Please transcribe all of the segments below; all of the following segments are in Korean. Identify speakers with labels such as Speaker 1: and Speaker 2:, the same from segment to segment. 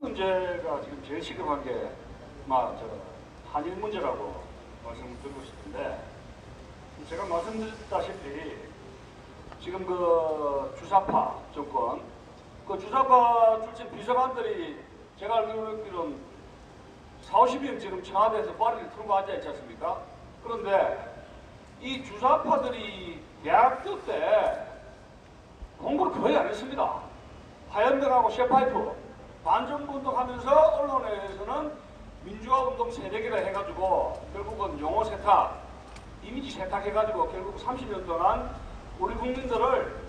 Speaker 1: 문제가 지금 제일 시급한 게 한일 문제라고 말씀드리고 싶은데, 제가 말씀드렸다시피 지금 그 주사파 정권, 그 주사파 출신 비서관들이 제가 알기로는 40명 지금 청와대에서 파리를 틀고 앉아있지 않습니까? 그런데 이 주사파들이 대학교 때 공부를 거의 안 했습니다. 하현명하고 셰파이프 반정부운동하면서 언론에서는 민주화운동 세대기라 해가지고 결국은 용어 세탁, 이미지 세탁해가지고 결국 30년 동안 우리 국민들을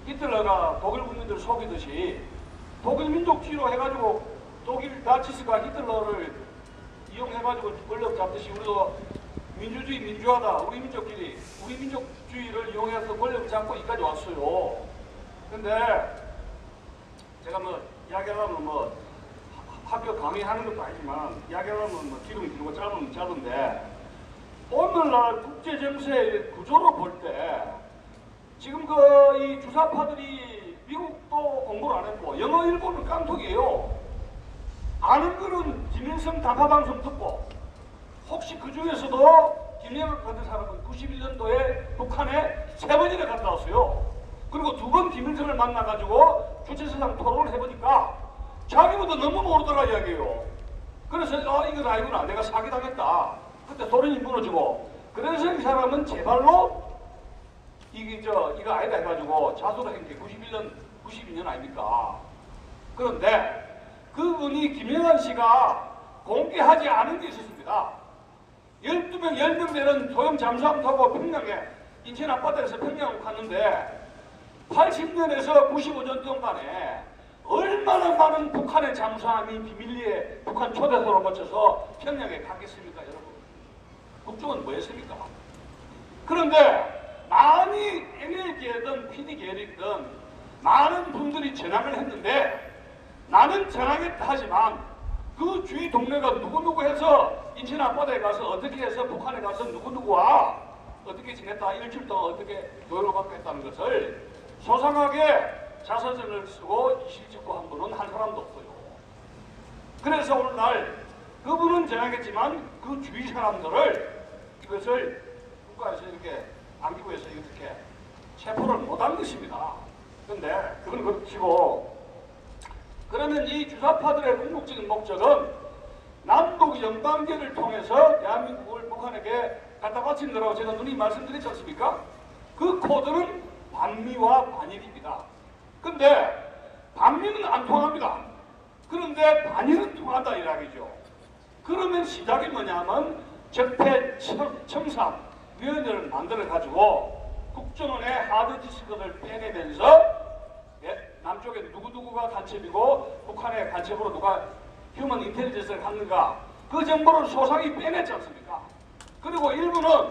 Speaker 1: 히틀러가 독일 국민들을 속이듯이 독일 민족주의로 해가지고 독일 나치스가 히틀러를 이용해가지고 권력 잡듯이 우리도 민주주의 민주화다, 우리 민족끼리 우리 민족주의를 이용해서 권력을 잡고 여기까지 왔어요. 근데 제가 이야기하려면 학교 강의하는 것도 아니지만 이야기하려면 기름이 길고 짧으면 짧은데, 오늘날 국제정세의 구조로 볼 때 지금 이 주사파들이 미국도 공부를 안 했고 영어 일본은 깡통이에요. 아는 거는 김일성 단파방송 듣고, 혹시 그 중에서도 김영학 같은 사람은 91년도에 북한에 3번이나 갔다 왔어요. 그리고 2번 김일성을 만나가지고 주체사상 토론을 해보니까 자기보다 너무 모르더라 이야기예요. 그래서 이건 아니구나, 내가 사기당했다. 그때 소련이 무너지고, 그래서 이 사람은 제발로 이거 아니다 해가지고 자수를 한 게 92년 아닙니까? 그런데 그분이 김영환 씨가 공개하지 않은 게 있었습니다. 12명, 10명 되는 소형 잠수함 타고 평양에, 인천 앞바다에서 평양을 갔는데 80년에서 95년 동안에 얼마나 많은 북한의 잠수함이 비밀리에 북한 초대소로 거쳐서 평양에 갔겠습니까, 여러분? 국정은 뭐였습니까? 그런데 많이 NL계든 PD계든 많은 분들이 전향을 했는데, 나는 전향했다 하지만 그 주위 동네가 누구누구 해서 인천 앞바다에 가서 어떻게 해서 북한에 가서 누구누구와 어떻게 지냈다, 일주일 동안 어떻게 교육을 받고 했다는 것을 소상하게 자서전을 쓰고 이실직고 한 분은 한 사람도 없어요. 그래서 오늘날 그분은 전향했지만 그 주위 사람들을 이것을 국가에서 이렇게 안기부에서 이렇게 체포를 못한 것입니다. 그런데 그건 그렇지고, 그러면 이 주사파들의 궁극적인 목적은 남북 연방제를 통해서 대한민국을 북한에게 갖다 바친 거라고 제가 누누이 말씀드렸지 않습니까? 그 코드는 반미와 반일입니다. 근데 반미는 안 통합니다. 그런데 반일은 통한다 이 이야기죠. 그러면 시작이 뭐냐면 적폐청산위원회를 만들어가지고 국정원의 하드디스크를 빼내면서 남쪽에 누구누구가 간첩이고 북한의 간첩으로 누가 휴먼 인텔리전스를 하는가, 그 정보를 소상히 빼냈지 않습니까? 그리고 일부는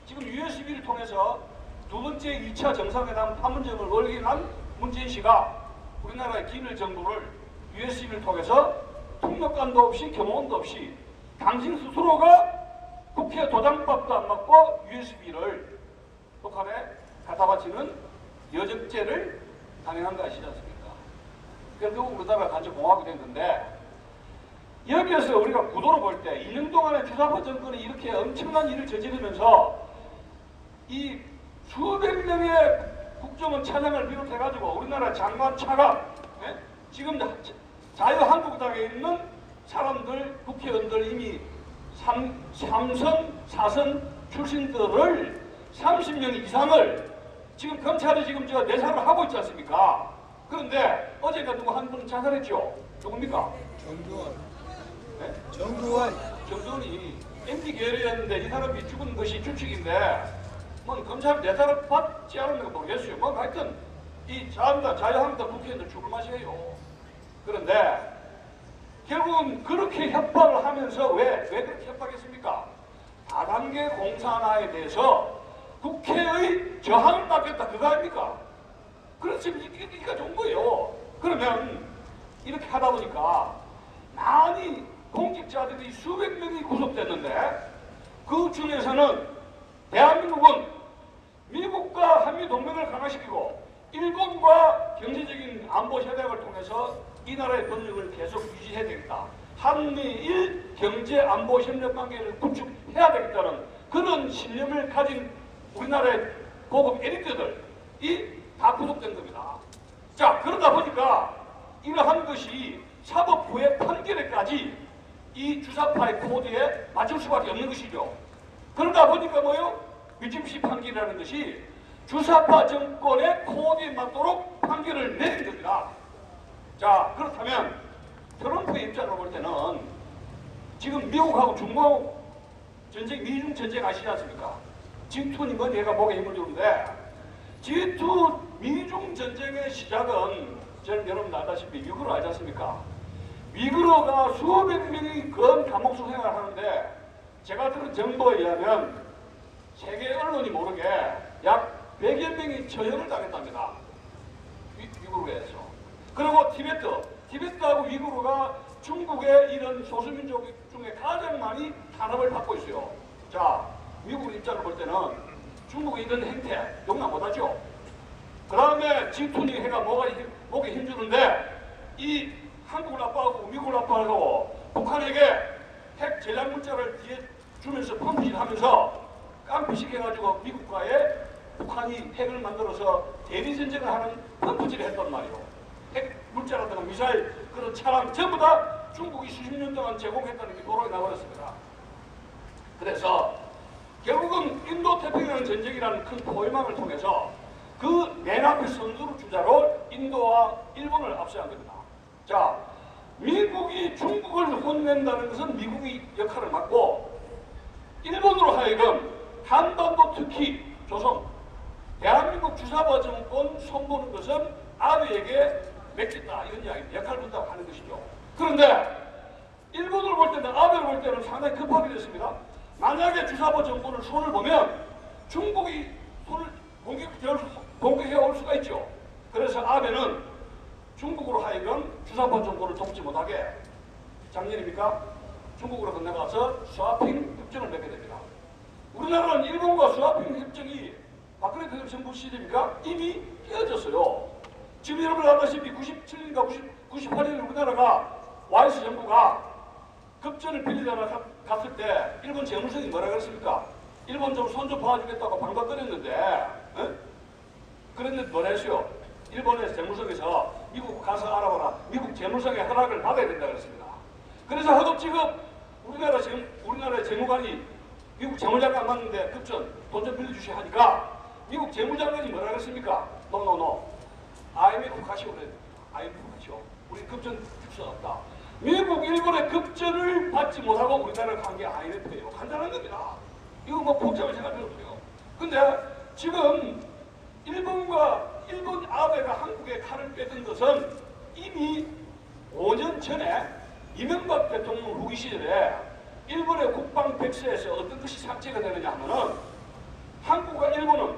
Speaker 1: 지금 USB를 통해서 두 번째 2차 정상회담 판문점을 월기한 문재인 씨가 우리나라의 기밀 정보를 USB를 통해서 통역관도 없이 겸원도 없이 당신 스스로가 국회 도장밥도 안 맞고 USB를 북한에 갖다 바치는 여적죄를 단행한 거 아시지 않습니까? 결국 우리나라가 간첩 공화국이 됐는데, 여기에서 우리가 구도로 볼 때 2년 동안에 주사파 정권이 이렇게 엄청난 일을 저지르면서 이 수백 명의 국정원 차장을 비롯해가지고 우리나라 장관 차관, 지금 자유한국당에 있는 사람들, 국회의원들 이미 3선, 4선 출신들을 30명 이상을 지금 검찰이 지금 내사를 하고 있지 않습니까? 그런데 어제가 누구 한 분 자살했죠? 누굽니까?
Speaker 2: 정두원.
Speaker 1: 네?
Speaker 2: 정두원이
Speaker 1: MB 계열이었는데 이 사람이 죽은 것이 추측인데, 검찰이 내사를 받지 않은 거 모르겠어요. 하여튼 이 자유한국당 국회의원들 죽을 맛이에요. 그런데 결국은 그렇게 협박을 하면서 왜 그렇게 협박했습니까? 다단계 공산화에 대해서 국회의 저항을 받겠다, 그거 아닙니까? 그래서 이게 좋은 거예요. 그러면 이렇게 하다 보니까 많이 공직자들이 수백 명이 구속됐는데, 그 중에서는 대한민국은 미국과 한미 동맹을 강화시키고 일본과 경제적인 안보 협약을 통해서 이 나라의 번영을 계속 한미일 경제 안보 협력 관계를 구축해야 되겠다는 그런 신념을 가진 우리나라의 고급 에리트들이 다 구속된 겁니다. 자, 그러다 보니까 이러한 것이 사법부의 판결에까지 이 주사파의 코드에 맞출 수밖에 없는 것이죠. 그러다 보니까 뭐요? 미침시 판결이라는 것이 주사파 정권의 코드에 맞도록 판결을 내린 겁니다. 자, 그렇다면 트럼프의 입장으로 볼 때는 지금 미국하고 중국 전쟁, 미중 전쟁 아시지 않습니까? G2니 뭐 얘가 목에 힘을 주는데 G2 미중 전쟁의 시작은 저는 여러분 알다시피 위구르 알지 않습니까? 위구르가 수백 명이 건 감옥수 생활을 하는데 제가 들은 정보에 의하면 세계 언론이 모르게 약 100여 명이 처형을 당했답니다. 위구르에서. 그리고 티베트하고 위구르가 중국의 이런 소수민족 중에 가장 많이 탄압을 받고 있어요. 자, 미국 입장을 볼 때는 중국의 이런 행태 용납 못하죠. 그 다음에 G2니 해가 목에 힘주는데 이 한국을 압박하고 미국을 압박하고 북한에게 핵 전략 문자를 뒤에 주면서 펌프질하면서 깡패시켜가지고 미국과의 북한이 핵을 만들어서 대리전쟁을 하는 펌프질을 했단 말이에요. 핵 물자라든가 미사일 그런 차량 전부 다 중국이 수십 년 동안 제공했다는 게 도로에 나버렸습니다. 그래서 결국은 인도태평양 전쟁이라는 큰 포위망을 통해서 그 맨 앞에 선두를 주자로 인도와 일본을 앞세운 겁니다. 자, 미국이 중국을 혼낸다는 것은 미국이 역할을 맡고 일본으로 하여금 한반도 특히 조선, 대한민국 주사파 정권 손보는 것은 아베에게 맡겼다 이런 이야기입니다. 역할 분담을 하는 것이죠. 그런데 일본을 볼 때는 아베를 볼 때는 상당히 급하게 됐습니다. 만약에 주사파 정권을 손을 보면 중국이 손을 공격해 올 수가 있죠. 그래서 아베는 중국으로 하여금 주사파 정권을 돕지 못하게 작년입니까? 중국으로 건너가서 스와핑 협정을 맺게 됩니다. 우리나라는 일본과 스와핑 협정이 박근혜 대통령 정부 시대입니까? 이미 헤어졌어요. 지금 여러분 알다시피 97년인가 98년에 우리나라가 YS 정부가 급전을 빌리다가 갔을 때 일본 재무성이 뭐라 그랬습니까? 일본 좀 손 좀 봐주겠다고 방방거렸는데 그런데 뭐라 했어요? 일본의 재무성에서 미국 가서 알아봐라. 미국 재무성의 허락을 받아야 된다 그랬습니다. 그래서 허겁지겁 우리나라의 재무관이 미국 재무장관 맞는데 급전 돈 좀 빌려주시 하니까 미국 재무장관이 뭐라 그랬습니까? 노노노. IMF 가시오 그래. IMF 가시오. 우리 급전 줄 수 없다. 미국, 일본의 급전을 받지 못하고 우리나라가 간 게 IMF예요. 간단한 겁니다. 이거 뭐 복잡하게 생각할 필요 없어요. 근데 지금 일본 아베가 한국의 칼을 빼든 것은 이미 5년 전에 이명박 대통령 후기 시절에 일본의 국방 백서에서 어떤 것이 삭제가 되느냐 하면은 한국과 일본은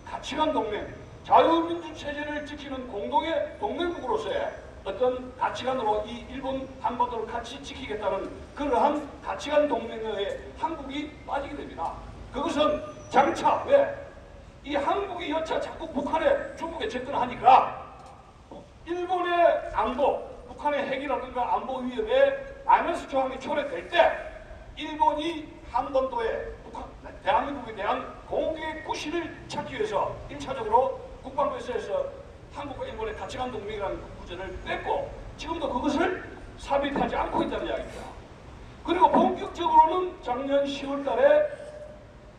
Speaker 1: 가치관 동맹, 자유민주 체제를 지키는 공동의 동맹국으로서의 어떤 가치관으로 이 일본 한반도를 같이 지키겠다는 그러한 가치관 동맹에 한국이 빠지게 됩니다. 그것은 장차 왜? 이 한국이 여차 자꾸 북한에 중국에 접근하니까 일본의 안보, 북한의 핵이라든가 안보 위협에 마이너스 조항이 초래될 때 일본이 한반도에 대한민국에 대한 공격의 구실을 찾기 위해서 1차적으로 국방부에서 한국과 일본의 가치관 동맹이라는 구절을 뺐고 지금도 그것을 삽입하지 않고 있다는 이야기입니다. 그리고 본격적으로는 작년 10월 달에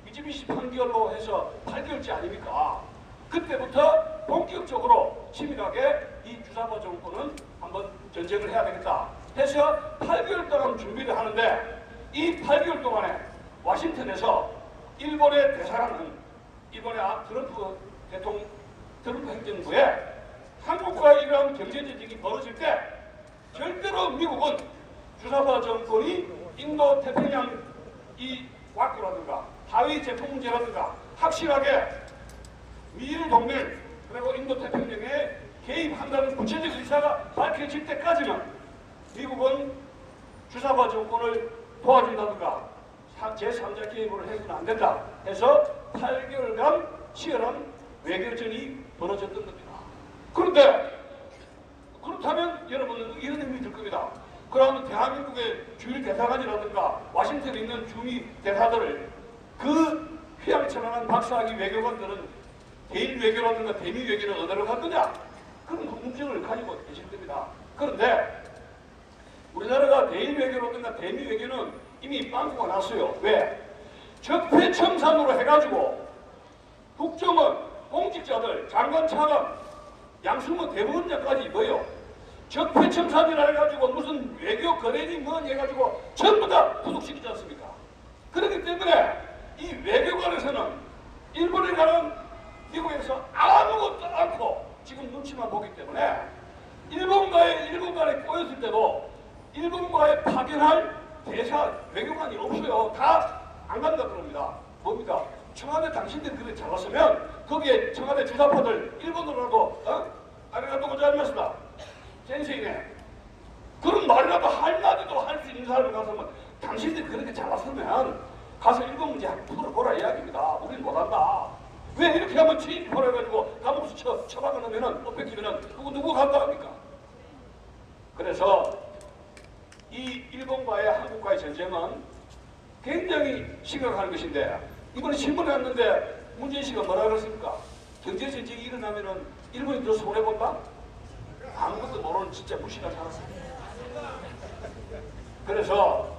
Speaker 1: 미쓰비시 판결로 해서 8개월째 아닙니까? 그때부터 본격적으로 치밀하게 이 주사파 정권은 한번 전쟁을 해야 되겠다 해서 8개월 동안 준비를 하는데 이 8개월 동안에 워싱턴에서 일본의 대사관은 이번에 트럼프 행정부에 한국과 이러한 경제전쟁이 벌어질 때 절대로 미국은 주사파 정권이 인도 태평양 이 와꾸라든가 하위 제품 문제라든가 확실하게 미일 동맹 그리고 인도 태평양에 개입한다는 구체적 의사가 밝혀질 때까지는 미국은 주사파 정권을 도와준다든가 제3자 개입을 해서는 안 된다 해서 8개월간 치열한 외교전이 벌어졌던 겁니다. 그런데 그렇다면 여러분은 이런 의문이 들 겁니다. 그러면 대한민국의 주일 대사관이라든가 와싱턴에 있는 주미 대사들을 그 휘황찬란한 박사학위 외교관들은 대일 외교라든가 대미 외교를 어디로 갔느냐? 그런 궁금증을 가지고 계실 겁니다. 그런데 우리나라가 대일 외교라든가 대미 외교는 이미 빵꾸가 났어요. 왜? 적폐청산으로 해가지고 국정원, 공직자들, 장관, 차관, 양승모 대법원장까지 뭐요? 적폐청산이라 해가지고 무슨 외교 거래니 뭐니 해가지고 전부 다 구속시키지 않습니까? 그렇기 때문에 이 외교관에서는 일본에 가는 미국에서 아무것도 않고 지금 눈치만 보기 때문에 일본과에 꼬였을 때도 일본과에 파견할 대사 외교관이 없어요. 다 안 간다 그럽니다. 뭡니까? 청와대 당신들이 그렇게 잘났으면 거기에 청와대 주사파들 일본어라도 아리가또 고자이마스다. 센세이네. 그런 말이라도 한마디도 할 수 있는 사람이 가서면 당신들이 그렇게 잘났으면 가서 일본 문제 한번 풀어보라 이야기입니다. 우리는 못한다. 왜 이렇게 하면 체인지포로 해가지고 감옥수 처박아놓으면은 엎뺏기면은 그거 누구 감당합니까? 그래서 이 일본과의 한국과의 전쟁은 굉장히 심각한 것인데 이번에 신문에 왔는데 문재인 씨가 뭐라 그랬습니까? 경제전쟁이 일어나면은 일본이 더 손해본다? 아무것도 모르는 진짜 무시가 살았습니다. 그래서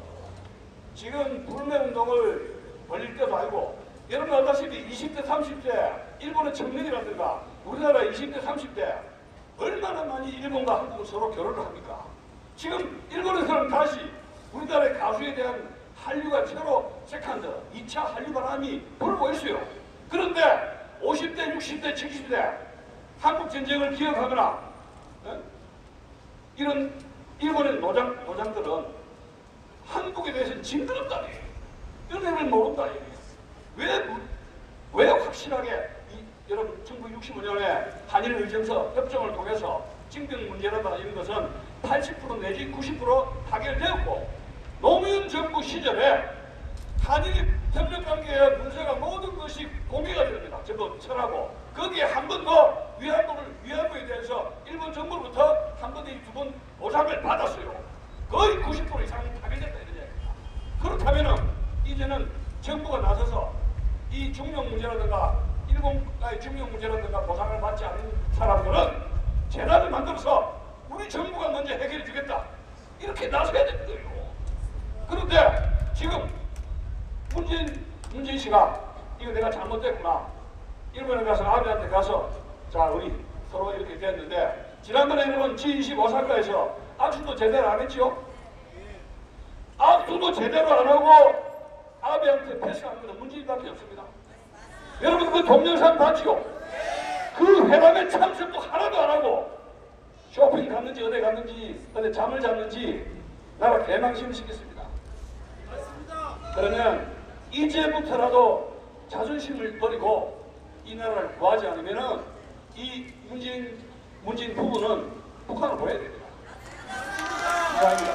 Speaker 1: 지금 불매운동을 벌릴 때도 아니고 여러분 알다시피 20대 30대 일본의 청년이라든가 우리나라 20대 30대 얼마나 많이 일본과 한국은 서로 결혼을 합니까? 지금 일본에서는 다시 우리나라의 가수에 대한 한류가 최로 세컨드 2차 한류 바람이 불고 있어요. 그런데 50대 60대 70대 한국 전쟁을 기억하거나 이런 일본의 노장들은 한국에 대해서는 징그럽다니 연애를 모른다. 왜 확실하게 여러분 1965년에 한일의정서 협정을 통해서 징병 문제라든가 이런 것은 80% 내지 90% 타결되었고 노무현 정부 시절에 한일 협력관계의 문제가 모든 것이 공개가 됩니다. 전부 철하고 거기에 한 번 더 위안부에 대해서 일본 정부로부터 한 번, 두 번 보상을 받았어요. 거의 90% 이상이 타결됐다 이런 얘기입니다. 그렇다면은 이제는 정부가 나서서 이 중용 문제라든가 일본과의 중용 문제라든가 보상을 받지 않는 사람들은 재단을 만들어서 우리 정부가 먼저 해결해 주겠다 이렇게 나서야 되는 거예요. 그런데 지금 문재인 씨가 이거 내가 잘못됐구나. 일본에 가서 아베한테 가서 자 우리 서로 이렇게 됐는데 지난번에 여러분 G20 오사카에서 악수도 제대로 안 했죠? 악수도 제대로 안 하고 아베한테 패스한 것은 문재인밖에 없습니다. 여러분 그 동영상 봤죠? 그 회담에 참석도 하나도 안 하고 쇼핑 갔는지 어디 갔는지 어디 잠을 잤는지 나라 개망신을 시켰습니다. 그러면 이제부터라도 자존심을 버리고 이 나라를 구하지 않으면은 이 문재인 부부는 북한을 보여야 됩니다. 이상입니다.